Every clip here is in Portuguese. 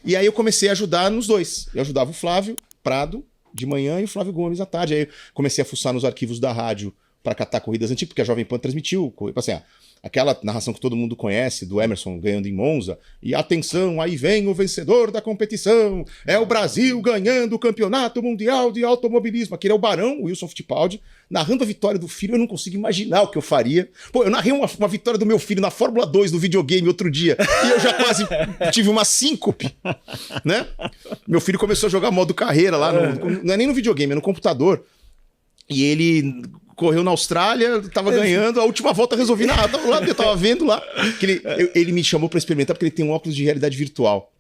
E aí eu comecei a ajudar nos dois. Eu ajudava o Flávio Prado de manhã e o Flávio Gomes à tarde. Aí eu comecei a fuçar nos arquivos da rádio para catar corridas antigas, porque a Jovem Pan transmitiu, assim, aquela narração que todo mundo conhece, do Emerson ganhando em Monza, e atenção, aí vem o vencedor da competição, é o Brasil ganhando o Campeonato Mundial de Automobilismo. Aquele é o Barão, o Wilson Fittipaldi, narrando a vitória do filho. Eu não consigo imaginar o que eu faria. Pô, eu narrei uma vitória do meu filho na Fórmula 2 no videogame outro dia, e eu já quase tive uma síncope, né? Meu filho começou a jogar modo carreira lá, não é nem no videogame, é no computador, e ele correu na Austrália, tava ganhando, a última volta resolvi narrar, eu tava vendo lá, que ele me chamou pra experimentar porque ele tem um óculos de realidade virtual.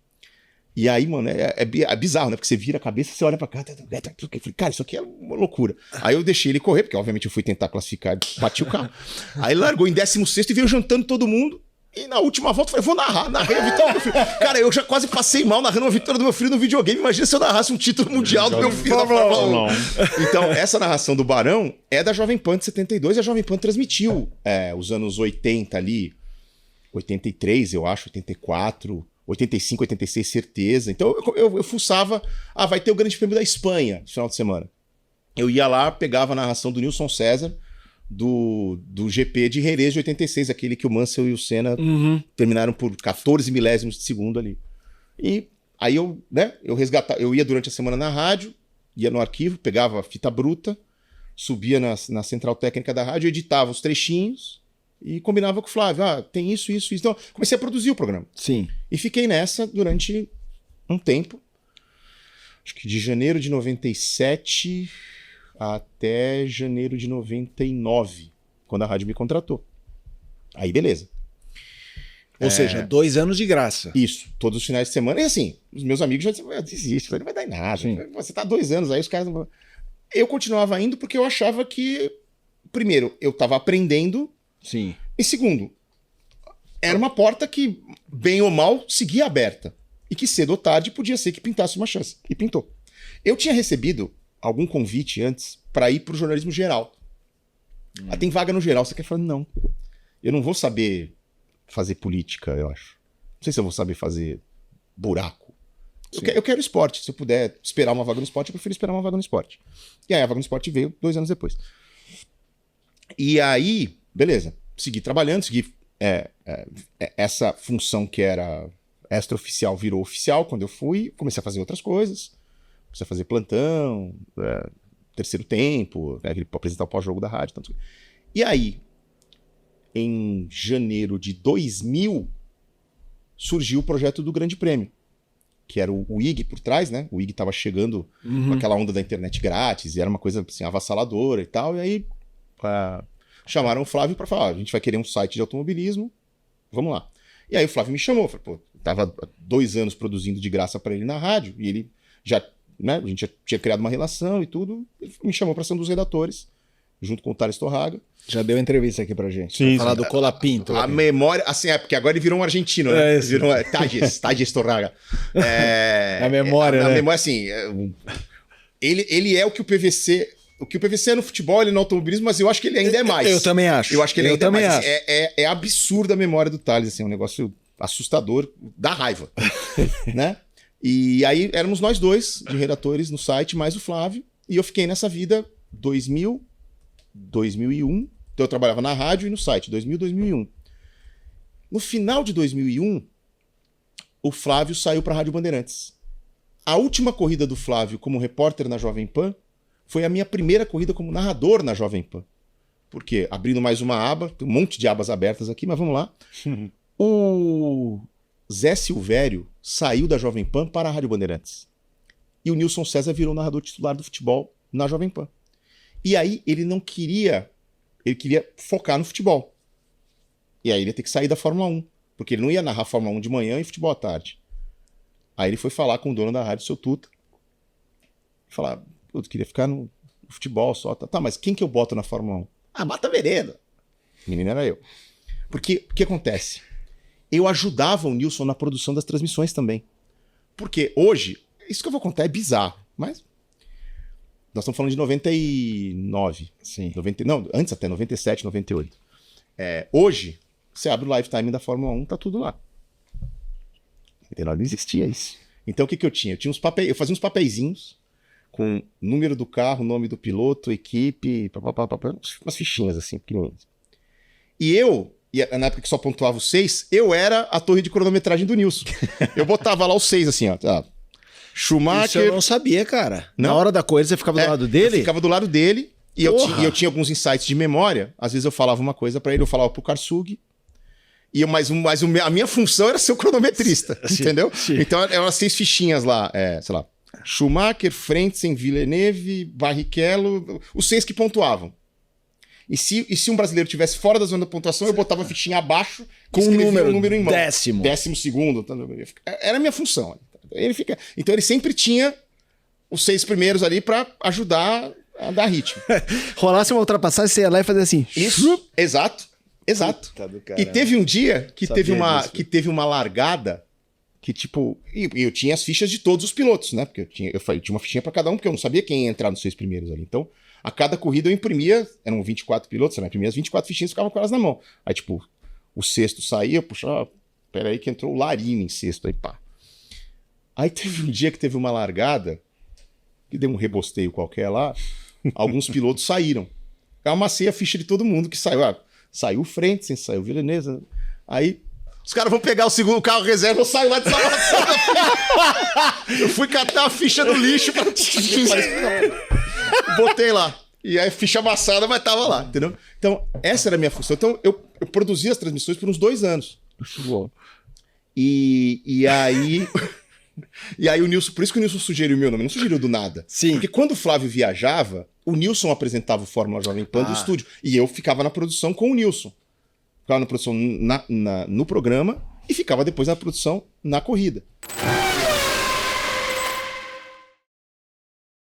E aí, mano, é bizarro, né? Porque você vira a cabeça, você olha pra cá, eu falei, cara, isso aqui é uma loucura. Aí eu deixei ele correr, porque obviamente eu fui tentar classificar, bati o carro. Aí ele largou em 16º e veio jantando todo mundo. E na última volta eu falei, vou narrei a vitória do meu filho. Cara, eu já quase passei mal narrando uma vitória do meu filho no videogame. Imagina se eu narrasse um título mundial do meu filho na Fórmula 1. Então, essa narração do Barão é da Jovem Pan de 72, e a Jovem Pan transmitiu os anos 80 ali, 83, eu acho, 84, 85, 86, certeza. Então eu fuçava, vai ter o Grande Prêmio da Espanha no final de semana. Eu ia lá, pegava a narração do Nilson César, do GP de Jerez de 86, aquele que o Mansell e o Senna terminaram por 14 milésimos de segundo ali. E aí eu ia durante a semana na rádio, ia no arquivo, pegava a fita bruta, subia na central técnica da rádio, editava os trechinhos e combinava com o Flávio. Tem isso. Então, comecei a produzir o programa. Sim. E fiquei nessa durante um tempo. Acho que de janeiro de 97 até janeiro de 99, quando a rádio me contratou. Aí, beleza. Ou seja, 2 anos de graça. Isso, todos os finais de semana. E assim, os meus amigos já diziam, desiste, não vai dar em nada. Sim. Você tá 2 anos aí, os caras não... Eu continuava indo porque eu achava que, primeiro, eu tava aprendendo. Sim. E segundo, era uma porta que, bem ou mal, seguia aberta. E que cedo ou tarde podia ser que pintasse uma chance. E pintou. Eu tinha recebido algum convite antes para ir pro jornalismo geral. Tem vaga no geral. Você quer falar, não. Eu não vou saber fazer política, eu acho. Não sei se eu vou saber fazer buraco. Eu quero esporte. Se eu puder esperar uma vaga no esporte, eu prefiro esperar uma vaga no esporte. E aí a vaga no esporte veio 2 anos depois. E aí, beleza. Segui trabalhando, essa função que era extraoficial virou oficial quando eu fui. Comecei a fazer outras coisas. Comecei a fazer plantão, terceiro tempo, apresentar o pós-jogo da rádio. Tanto. E aí, em janeiro de 2000, surgiu o projeto do Grande Prêmio, que era o IG por trás, né? O IG estava chegando com aquela onda da internet grátis, e era uma coisa assim, avassaladora e tal. E aí chamaram o Flávio para falar, a gente vai querer um site de automobilismo, vamos lá. E aí o Flávio me chamou, falou, tava 2 anos produzindo de graça para ele na rádio, e ele já... Né? A gente já tinha criado uma relação e tudo. Ele me chamou para ser um dos redatores, junto com o Thales Torraga. Já deu entrevista aqui pra gente. Sim, falar do Colapinto. A memória, assim, porque agora ele virou um argentino, né? Virou Tages Torraga. A memória, né? A né? memória, assim, ele é o que o PVC... O que o PVC é no futebol, ele no automobilismo, mas eu acho que ele ainda é mais. Eu também acho. Eu acho que ele ainda é mais. Acho. É absurda a memória do Thales, assim, um negócio assustador, dá raiva, né? E aí éramos nós dois de redatores no site, mais o Flávio, e eu fiquei nessa vida 2000, 2001, então eu trabalhava na rádio e no site, 2000, 2001. No final de 2001, o Flávio saiu para a Rádio Bandeirantes. A última corrida do Flávio como repórter na Jovem Pan foi a minha primeira corrida como narrador na Jovem Pan. Por quê? Abrindo mais uma aba, tem um monte de abas abertas aqui, mas vamos lá. O Zé Silvério saiu da Jovem Pan para a Rádio Bandeirantes. E o Nilson César virou narrador titular do futebol na Jovem Pan. E aí ele não queria... Ele queria focar no futebol. E aí ele ia ter que sair da Fórmula 1. Porque ele não ia narrar Fórmula 1 de manhã e futebol à tarde. Aí ele foi falar com o dono da rádio, seu Tuta. Falar, eu queria ficar no futebol só. Tá, mas quem que eu boto na Fórmula 1? Mata Vereda. O menino era eu. Porque o que acontece? Eu ajudava o Nilson na produção das transmissões também. Porque hoje, isso que eu vou contar é bizarro, mas nós estamos falando de 99. Sim. Não, antes até, 97, 98. Hoje, você abre o lifetime da Fórmula 1, tá tudo lá. 99 não existia isso. Então o que eu tinha? Eu tinha uns papéis, eu fazia uns papeizinhos com número do carro, nome do piloto, equipe, umas fichinhas assim, pequenininhas. E na época que só pontuava os 6, eu era a torre de cronometragem do Nilson. Eu botava lá os 6 assim, ó. Schumacher... Isso eu não sabia, cara. Não? Na hora da coisa você ficava do lado dele? Eu ficava do lado dele e eu tinha alguns insights de memória. Às vezes eu falava uma coisa pra ele, eu falava pro Karsug. Mas a minha função era ser o cronometrista, entendeu? Sim. Então eram as 6 fichinhas lá, sei lá. Schumacher, Frentzen, Villeneuve, Barrichello, os 6 que pontuavam. E se um brasileiro estivesse fora da zona da pontuação, eu botava a fichinha abaixo com um número em mão. Décimo segundo. Era a minha função. Então ele sempre tinha os 6 primeiros ali pra ajudar a dar ritmo. Rolasse uma ultrapassagem, você ia lá e fazia assim. Isso, exato. E teve um dia que teve uma largada que, tipo... E eu tinha as fichas de todos os pilotos, né? Porque eu tinha uma fichinha pra cada um, porque eu não sabia quem ia entrar nos 6 primeiros ali. Então, a cada corrida eu imprimia... Eram 24 pilotos, né? Imprimia as 24 fichinhas e ficava com elas na mão. Aí, tipo, o 6º saía, eu puxava... Peraí que entrou o Larini em 6º, aí pá. Aí teve um dia que teve uma largada, que deu um rebosteio qualquer lá, alguns pilotos saíram. Eu amassei a ficha de todo mundo que saiu. Saiu o Frentzen, saiu o Villeneuve. Aí... Os caras vão pegar o segundo carro reserva, eu saio lá de salvação. Eu fui catar a ficha no lixo pra... Botei lá. E aí, ficha amassada, mas tava lá, entendeu? Então, essa era a minha função. Então, eu produzia as transmissões por uns 2 anos. E aí... E aí o Nilson... Por isso que o Nilson sugeriu o meu nome. Não sugeriu do nada. Sim. Porque quando o Flávio viajava, o Nilson apresentava o Fórmula Jovem Pan do estúdio. E eu ficava na produção com o Nilson. Ficava na produção no programa e ficava depois na produção na corrida.